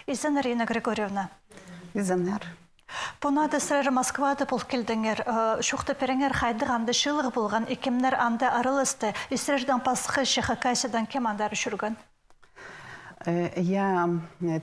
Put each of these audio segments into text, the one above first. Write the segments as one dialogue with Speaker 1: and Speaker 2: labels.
Speaker 1: Изен Ирина Григорьевна.
Speaker 2: Изенер.
Speaker 1: Бунады сыры Москвада бұл келдіңер, шуқты переңер қайды ғанды шылығы болған, екемнер анда арылысты, Исрерден пасқы Шехакасидан кем андар жүрген?
Speaker 2: Я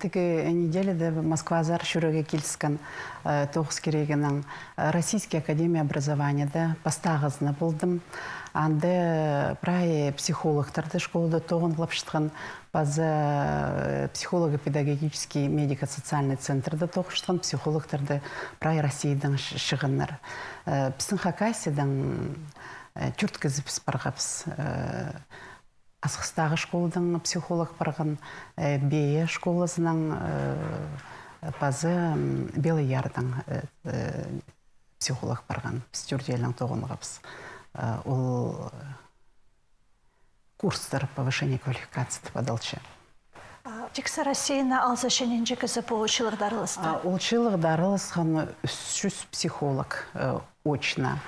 Speaker 2: теге неделеде Москва-Азар шүрөге келіскен тоғыз керегінің Российский академия образования постағызны болдым. Анды прай психологтарды школада тоғын қылып шытқан базы психолого-педагогический медико-социальный центрда тоғыштқан психологтарды прай Россиядан шығыныр. Пісін Хакасидан чүрткізіп барғапс. Асқыстағы школадан психолог барған, бейе школасынан базы Белый Ярдан психолог барған, пістюрделінің тоғынығапс. Ол курстар повышения квалификации подалчы.
Speaker 1: Тексі Россияна алса шененже кізі бұл учылығдарылысты?
Speaker 2: Учылығдарылысқан 300 психолог очно.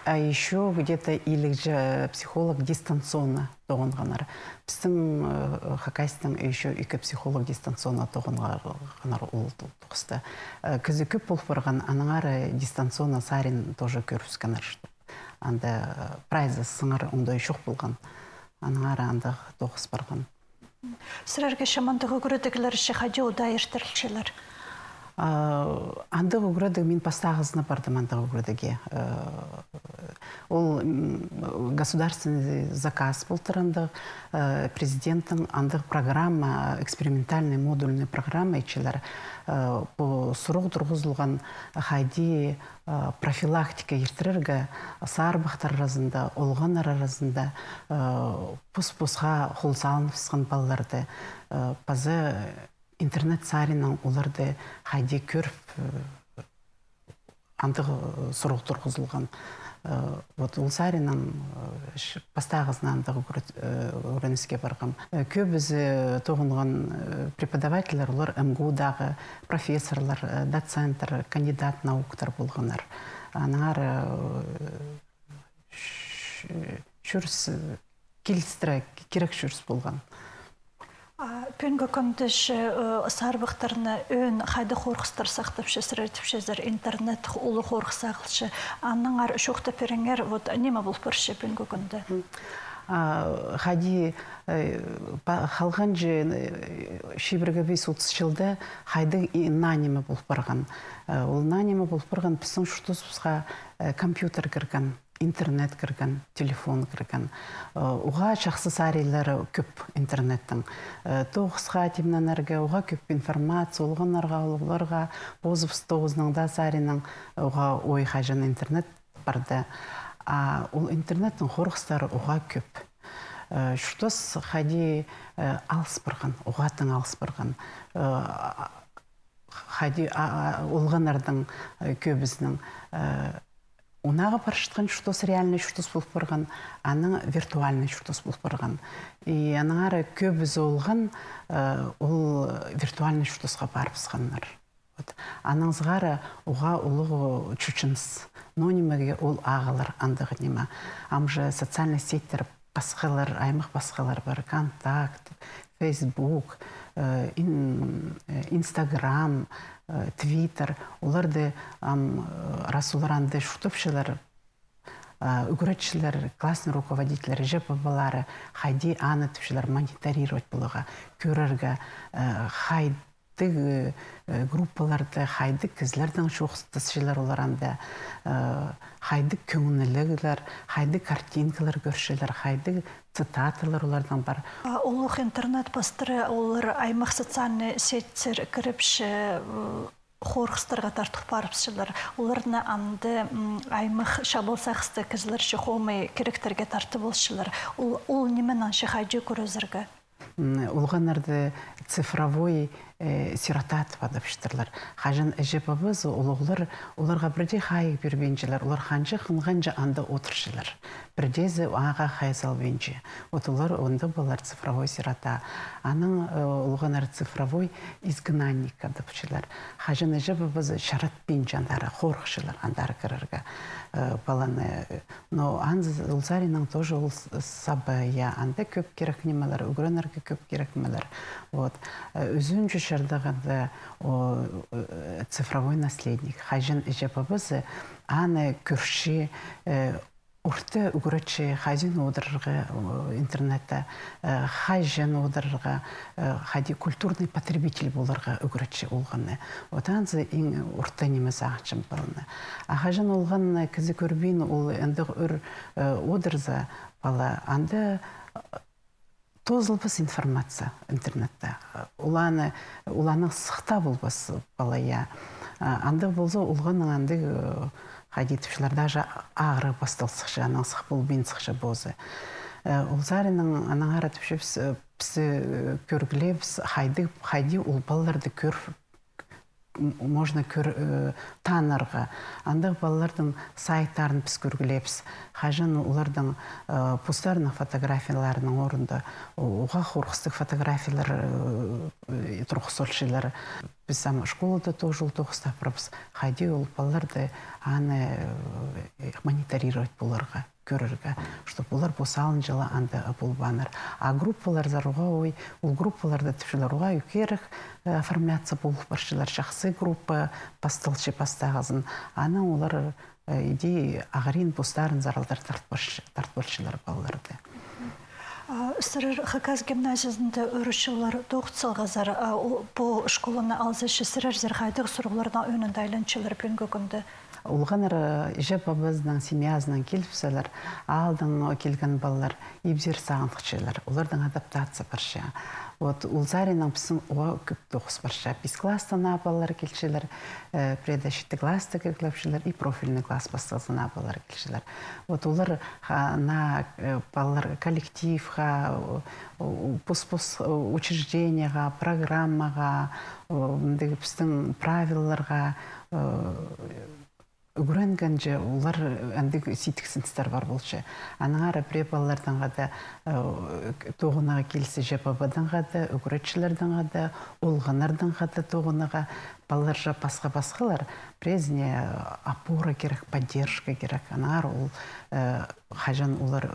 Speaker 2: А еще где-то или же психолог дистанционно тоғынғанар. Біздің Хакасидан еще екі психолог дистанционно тоғынғанар олды тұқысты. Күзі көп болып барған, аныңары дистанционно сарин тоже көрісканар. Анда прайзы сыңыр ондай шоқ болған. Аныңары анда тоғыс барған.
Speaker 1: Сірерге шамандығы көрдігілер шехаде ода ертірілшілер?
Speaker 2: Андығы көрді мен постағызына бардым андығы көрдіге. Ол государственный заказ болтырынды президенттің андығы программа, экспериментальный модульный программа ечелер по сұруғы тұрғызылған қайди профилактика ертірерге сарбақтар арасында, олған арасында пұс-пұсға қол салынып сықын балаларды базы интернет саринан оларды қайди көріп андығы сұруғы тұрғызылған. Ол саринан постағызына андығы өрініске барғам. Көбізі тоғынған преподавателер, олар МГУ-дағы профессорлар, доценттер, кандидат науктар болғанар. Анар жүріс келістірі керек жүріс болған.
Speaker 1: Пөнгі көмдіш сарбықтарына өн қайды қорқыстар сақтапшы, сірертіпшезір интернет ұлы қорқысақылшы. Анныңар шоқты переңер, неме бұл бірші пөнгі көмді?
Speaker 2: Қайды қалған же шебіргі 5-30 жылда қайды нанеме бұл барған. Ол нанеме бұл барған пісің шұтысызға компьютер кірген. Интернет кірген, телефон кірген. Оға жақсы сарилері көп интернеттің. Тоғысқа темненерге, оға көп информация, олғанарға, олғыларға, бозып тоғызныңда саринің оға ой қажын интернет барды. Ол интернеттің қорғыстары оға көп. Шүртос қади алыс бірген, оғатын алыс бірген. Қади олғанардың көбізінің Онағы паршытқан шүртос реальный шүртос болып барған, аның виртуальный шүртос болып барған. И аныңары көбізі олған, ол виртуальный шүртосқа барып сығанлар. Аныңызғары оға олығы чүчінс. Но немеге ол ағылар андығы неме. Амжы социальный сеттер басқалар, аймақ басқалар бар. Контакт, Facebook, Instagram, Twitter, оларды расуларанды шутупшылар, үгіретшілер, классный руководителер, жепабалары, қайды анытыпшылар мониторировать болуға, көрерге, қайды группаларды, қайды кізлердің шоқыстысшылар оларанда, қайды көңінілігілер, қайды картинкалар көршілер, қайды цитаталар олардан бар.
Speaker 1: Олық интернет бастыры, олар аймақ социальный сеттер кіріпші қорқыстарға тартық барыпшылар. Оларына анды аймақ шабылсақысты кізлерші қолмай керектерге тарты болшылар. Ол немен аншы қайды көрізіргі?
Speaker 2: Олғанарды цифровой сиротат бадапшытырлар. Қажын әжепабыз оларға бірде қайық бербенжілер, олар қанжы қынғанжы анда отыршылар. Бірдезі аға қайсал бенжі. Олар онда болар цифровой сирота. Аның олғанар цифровой изгнанник адапшылар. Қажын әжепабыз шарат бенжі андары, қорқшылар андары кіріргі баланы. Но ұлзарының тоже ол сабая, анда көп керек немелер, үгірінерге көп керек немелер. Өзін жүз шардағанда цифровой наследник. Хажын жапабызы аны көрші урты уграчы хазин удырырга интернетте хажын удырырга хади культурный потребитель буларга уграчы улганны. Отанзы иң урты немес агачым балны. А хажын улганны кызы көрбин ул энди өр удырза бала анды тозылбыз информация интернетте. Уланы сықта болбас балая. Анды болза улганның анды хадитовшылар даже ағыры басталсықшы, аның сық бұл бен сықшы бозы. Улзарының аның аратып пісі көргілеп, хайды ол балаларды көр, можно танырға. Андық балалардың сайттарын піс көргілепс. Хажын олардың пустарының фотографияларының орында оға қорқыстық фотографиялар тұрқысолшылар. Біз сам школада тоже тоқыстап тұрапыз. Хайды ол балаларды аны мониторировать боларға, көрірге, что олар босалын жылы анды бұл баныр. А группалар заруға ой, ол группаларды түшілерға үкерік оформляться болып баршылар. Шақсы группа пастылшы пастағызын. Аны олар иди ағырин постарын заралдар тартбаршылар балаларды.
Speaker 1: Сырыр Хаказ гимназиясында өрішілер тоқтсылғазар бұл школаны алзашы сырыр зерғайдық сұрғыларына өнінді айланчылар бен көкінді.
Speaker 2: Улғаныр жапабыздың семьязынан келіпсілер, алдың келген балалар ебзер сағындықшылар. Олардың адаптация баршы. Улзаринның пісін оға көп тоқыс баршы. Біз класстан балалар келшілер, предашитті класты келшілер, и профильный класс басталсын балалар келшілер. Олар балалар коллективға, учрежденияға, программаға, біздің правиларға, Үгірінгенже олар әндік ситіксіністер бар болшы. Аныңара препалардан ғада, тоғынаға келісі жапабадан ғада, үгіретшілердің ғада, олғанардан ғада тоғынаға балалар жапасқа-басқалар. Презіне опора керек, поддержка керек. Аныңара ол қажан олар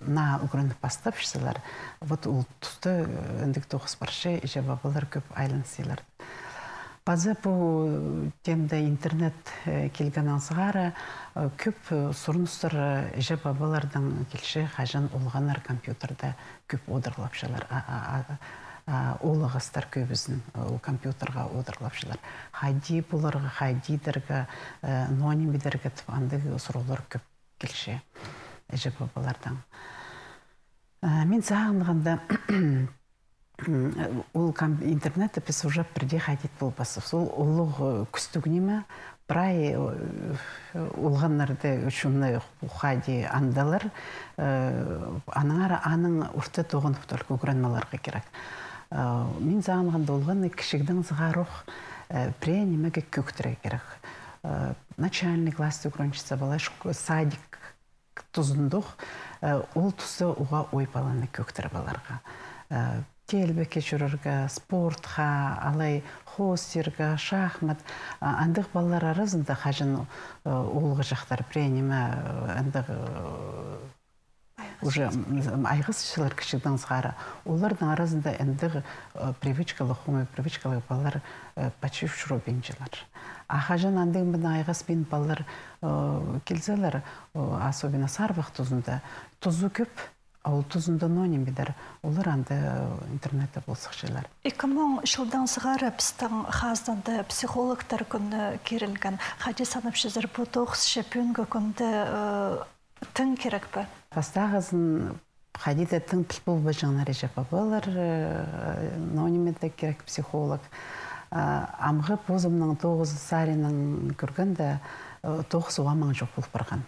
Speaker 2: на үгірінді бастапшысылар. Ол тұсты әндік тоғыз баршы жапабалар көп айлансылар. Базы бұл темді интернет келген аңсығары көп сұрыныстыр жапабалардың келші қажын олғанар компьютерді көп одырлапшылар. Олығыстар көбізін компьютерға одырлапшылар. Хайди бұларға, хайдидерға, нонимидерға анды сұрулар көп келші жапабалардан. Мен сағынғанда ол интернетті біз уже бірде қайтет болбасыз. Ол ұлық күстігінеме бірай ұлғанларды үшінні қайде андалар, аның ұрты тоғын ұқтылық өгіранмаларға керек. Мен зағынғанда олғаны кішігдің зғаруқ пренемеге көктірі керек. Начальный класс өгіраншысы бала садик тұзындық, ол тұзы оға ой баланы көктірі баларға. Телбеке жүрірге, спортқа, алай хостерға, шахмат. Андық балалар арасында қажын олғы жақтар пренеме андық уже айғызшылар кішігдің сғары. Олардың арасында андық привычкалы, хомы привычкалы балалар пачив шуробенчілер. Қажын андық бін айғыз бен балалар келзелер, особенно сарбақ тұзында. Тұзы көп. Ол тұзында ноним бедер, олар анды интернетті болсықшылар.
Speaker 1: 2000 жылдан сығары біздің қазданды психологтар күні керілген. Хади санып шызыр бұл тоғыз шепінгі күнді тің керек бі?
Speaker 2: Пастағызын хадида тың пілпіл бұжыңына режепа болар, нонимеді керек психолог. Амғы позымның тоғыз сарының көргенде тоғыз уамаң жоқ болып барған.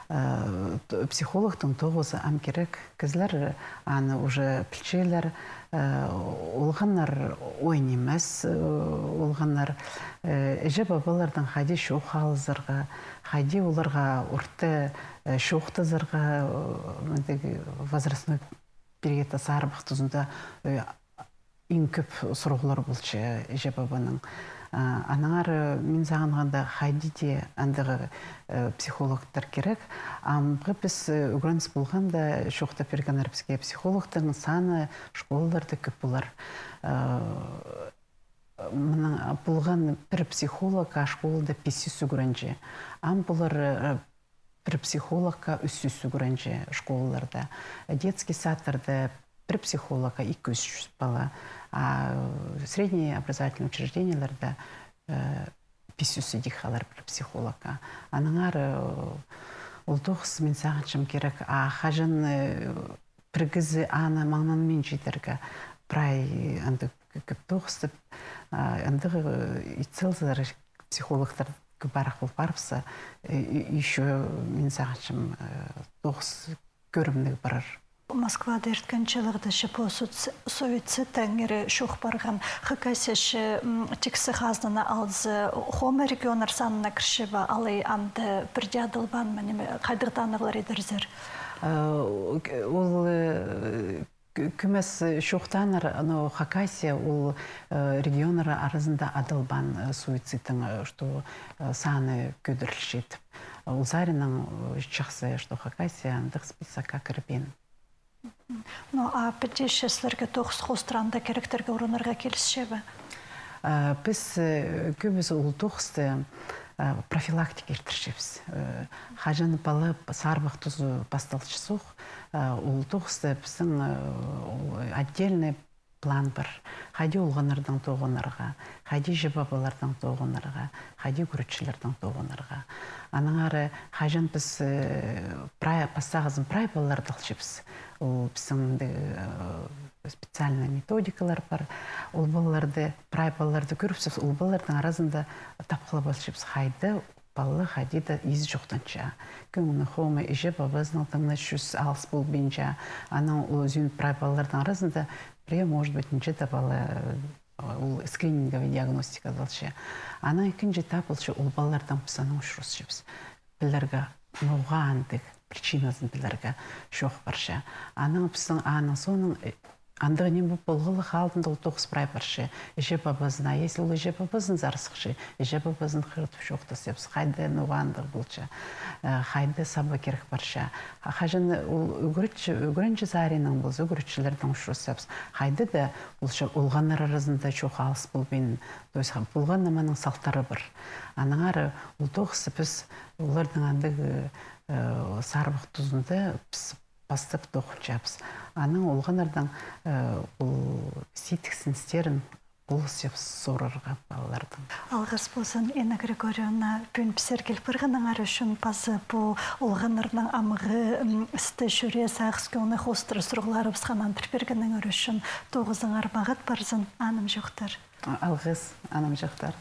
Speaker 2: Психологтың тоғызы ам керек. Кізлер аны уже пілчелер, олғанар ойнемес, олғанар жеба балардың қайде шоқ қалызырға, қайде оларға ұрты шоқтызырға, возрастной периодта сарбық тұзында ең көп сұрғылар болчы ежебабаның. Анаңар мен зағынғанда хайдиде андығы психологтар керек. Амғы біз үгіраныс болғанда шоқта перганар бізге психологтардың саны школаларды көп болар. Бұлған бір психологқа школада 500 үгіранжы. Ам бұлар бір психологқа 300 үгіранжы школаларда. Детский садтарда бір психологқа 200 бала. А средние образовательные учрежденияларда 500 дихалар бір психологқа. Аныңар ұлдоғыз мен сағыншым керек. Хажын біргізі ана маңнан мен жетерге прай анды көп тоғыстып, андығы ицелзар психологтар барақ болып барыпса, еще мен сағыншым тоғыз көрімдігі барар.
Speaker 1: Москвада ерткенчілігді шепо советсі тәңері шоқ барған қықайсеші тексі ғазнына алзы хома регионар санына кіршіба алай анды бірде адылбан мәнеме қайдықтанығылар едірзір?
Speaker 2: Ол күмес шоқтаныр Хакасия ол регионары арасында адылбан суицидтің саны көдірілшетіп. Ол зарының жақсы, что Хакасия андық списакка кірбен.
Speaker 1: А пәтешесілерге тоғыз қостранда керектерге ұрынырға келісшебі?
Speaker 2: Біз көбіз ол тоғызды профилактика елтіршебіз. Хажаны балы сарбақ тұзы басталшы соқ, ол тоғызды біздің отдельный план бар. Хайди ұлғанырдан тоғынырға, хайди жебабалардан тоғынырға, хайди көрітшілердің тоғынырға. Аныңары хажан біз пастағызын прай балаларды алшыбыз. Ол біздің специальный методикалар бар. Ол балаларды, прай балаларды көріпсіз, ол балалардың арасында тапқылы балшыбыз. Хайды балалы хадида ез жоқтанча. Көңіні хома еже бабазының таңна шүз алыс бол бенча. Аның өзін прай балалардың арасында может быть, ничего балы скрининговый диагностика залшы. Ана екінші этап болшы ол балалардан пысаның ұшырыс жібіз. Білдерге ноға андық причинасын білдерге шоқ баршы. Аның пысың аның соның андығы нем бұл болғылы қалдында ол тоғыз прай баршы. Еже бабазына, если ол еже бабазын зарысықшы, еже бабазын қырытып шоқты сепс. Қайды ноға андық болшы. Қайды сабы керек баршы. Қажын үгірінші зарының болсы, үгіріншілердің ұшырыс сепс. Қайды да олғанар арасында шоқ алыс бұл бен. Бұлған наманың салтары бар. Аныңары ол тоғысы біз олардың андығы сарбық тұзында бастып тоқыншапыз. Аның олғанардан сетіксін стерін бұл сеп сорырға балалардың.
Speaker 1: Алғыс болсын, Инна Григорьевна, бүн пісер келіп бірғаныңар үшін пазы бұл олғанардан амығы істі жүре сағыз қостыры сұрғылары бұсқанан бірбергінің үшін тоғызың армағыт барзын аным жоқтар.
Speaker 2: Алғыс, аным жоқтар.